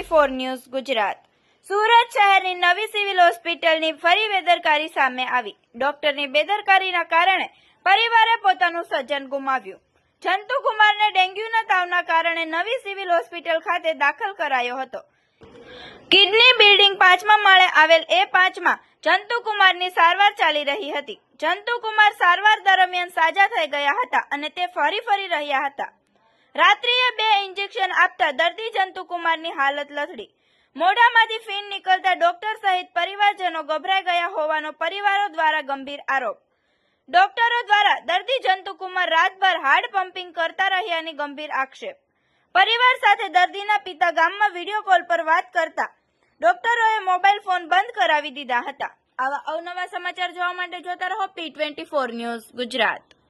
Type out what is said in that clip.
T24 news Gujarat. Surat શહેરની નવી civil હોસ્પિટલની ફરી બેદરકારી સામે આવી। ડોક્ટરની બેદરકારીના કારણે પરિવારે પોતાનું સ્વજન ગુમાવ્યું। જંતુ કુમારને ડેન્ગ્યુના તાવના કારણે નવી સિવિલ હોસ્પિટલ ખાતે દાખલ કરાયો હતો। કિડની બિલ્ડિંગ 5મા માળે આવેલ A5માં જંતુ કુમારની સારવાર ચાલી રહી હતી। જંતુ કુમાર સારવાર દરમિયાન સાજા થઈ ગયા હતા અને તે ફરી રહ્યા હતા। રાત્રિએ 2 ઇન્જેક્શન આપતા દર્દી જંતુ કુમારની હાલત લથડી। મોઢામાંથી ફીણ નીકળતા ડોક્ટર સહિત પરિવારજનો ગભરાઈ ગયા હોવાનો પરિવારો દ્વારા ગંભીર આરોપ। ડોક્ટરો દ્વારા દર્દી જંતુ કુમાર રાતભર હાર્ટ પમ્પિંગ કરતા રહ્યાની ગંભીર આક્ષેપ। પરિવાર સાથે દર્દીના પિતા ગામમાં વિડીયો કોલ પર વાત કરતા ડોક્ટરોએ મોબાઈલ ફોન બંધ કરાવી દીધા હતા। આવા અવનવા સમાચાર જોવા માટે જોતા રહો P24 ન્યૂઝ ગુજરાત।